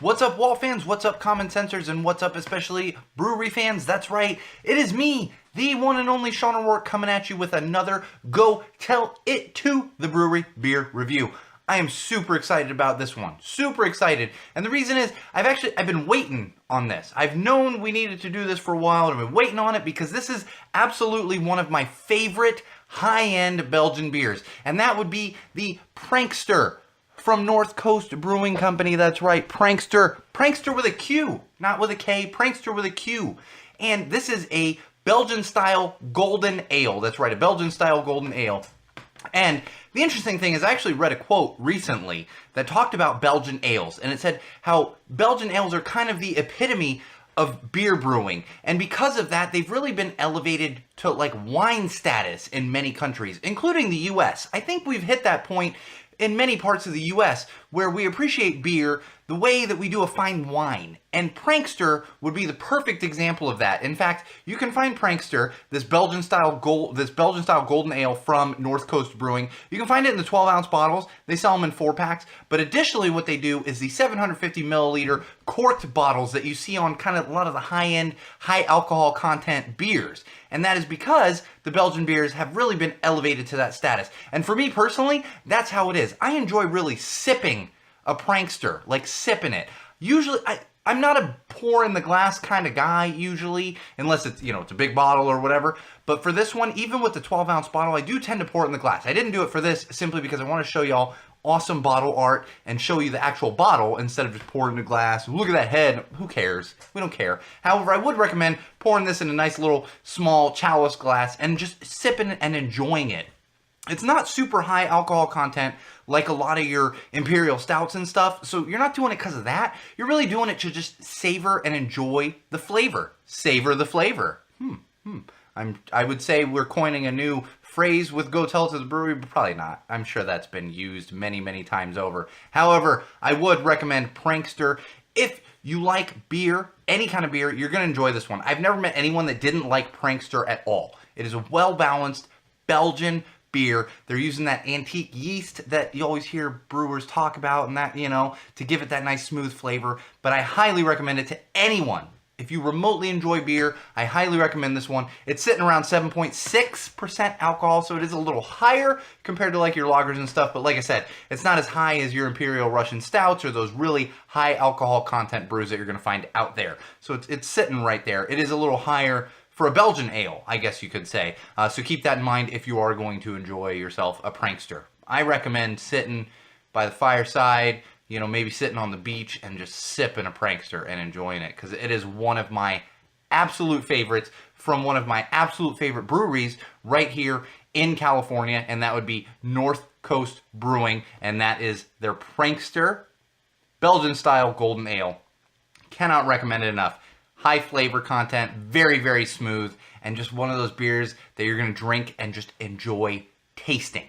What's up, Wall fans? What's up, Common Sensors? And what's up, especially Brewery fans? That's right, it is me, the one and only Sean O'Rourke, coming at you with another Go Tell It to the Brewery beer review. I am super excited about this one. Super excited. And the reason is, I've been waiting on this. I've known we needed to do this for a while, and I've been waiting on it because this is absolutely one of my favorite high-end Belgian beers. And that would be the PranQster from North Coast Brewing Company. That's right, PranQster. PranQster with a Q, not with a K. PranQster with a Q. And this is a Belgian-style golden ale. That's right, a Belgian-style golden ale. And the interesting thing is I actually read a quote recently that talked about Belgian ales. And it said how Belgian ales are kind of the epitome of beer brewing. And because of that, they've really been elevated to like wine status in many countries, including the US. I think we've hit that point in many parts of the US where we appreciate beer the way that we do a fine wine. And PranQster would be the perfect example of that. In fact, you can find PranQster, this Belgian-style golden ale from North Coast Brewing. You can find it in the 12-ounce bottles. They sell them in 4-packs. But additionally, what they do is the 750 milliliter corked bottles that you see on kind of a lot of the high-end, high-alcohol content beers. And that is because the Belgian beers have really been elevated to that status. And for me personally, that's how it is. I enjoy really sipping a PranQster, like sipping it. Usually, I'm not a pour in the glass kind of guy usually, unless it's, it's a big bottle or whatever. But for this one, even with the 12-ounce bottle, I do tend to pour it in the glass. I didn't do it for this simply because I want to show y'all awesome bottle art and show you the actual bottle instead of just pouring in the glass. Look at that head. Who cares? We don't care. However, I would recommend pouring this in a nice little small chalice glass and just sipping and enjoying it. It's not super high alcohol content like a lot of your imperial stouts and stuff, so you're not doing it because of that. You're really doing it to just savor and enjoy the flavor. Savor the flavor. I would say we're coining a new phrase with Go Tell It to the Brewery, but probably not. I'm sure that's been used many, many times over. However, I would recommend PranQster. If you like beer, any kind of beer, you're going to enjoy this one. I've never met anyone that didn't like PranQster at all. It is a well-balanced Belgian beer. They're using that antique yeast that you always hear brewers talk about, and that, to give it that nice smooth flavor. But I highly recommend it to anyone. If you remotely enjoy beer, I highly recommend this one. It's sitting around 7.6% alcohol, so it is a little higher compared to like your lagers and stuff. But like I said, it's not as high as your Imperial Russian Stouts or those really high alcohol content brews that you're going to find out there. So it's sitting right there. It is a little higher for a Belgian ale, I guess you could say. So keep that in mind if you are going to enjoy yourself a PranQster. I recommend sitting by the fireside, maybe sitting on the beach and just sipping a PranQster and enjoying it, because it is one of my absolute favorites from one of my absolute favorite breweries right here in California, and that would be North Coast Brewing, and that is their PranQster Belgian-style golden ale. Cannot recommend it enough. High flavor content, very, very smooth, and just one of those beers that you're going to drink and just enjoy tasting.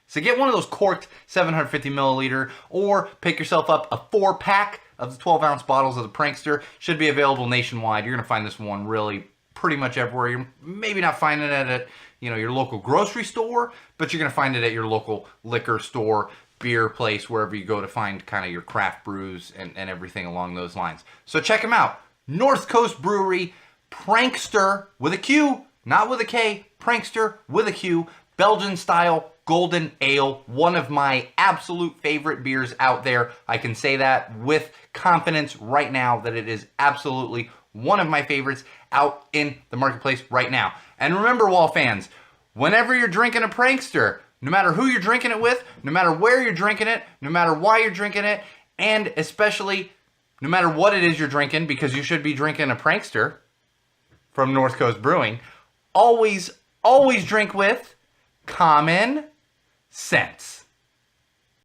So get one of those corked 750 milliliter, or pick yourself up a 4-pack of the 12-ounce bottles of the PranQster. Should be available nationwide. You're going to find this one really pretty much everywhere. You're maybe not finding it at your local grocery store, but you're going to find it at your local liquor store, beer place, wherever you go to find kind of your craft brews and everything along those lines. So check them out. North Coast Brewery, PranQster with a Q, not with a K, PranQster with a Q, Belgian-style golden ale, one of my absolute favorite beers out there. I can say that with confidence right now that it is absolutely one of my favorites out in the marketplace right now. And remember, Wall fans, whenever you're drinking a PranQster, no matter who you're drinking it with, no matter where you're drinking it, no matter why you're drinking it, and especially no matter what it is you're drinking, because you should be drinking a PranQster from North Coast Brewing, always drink with common sense.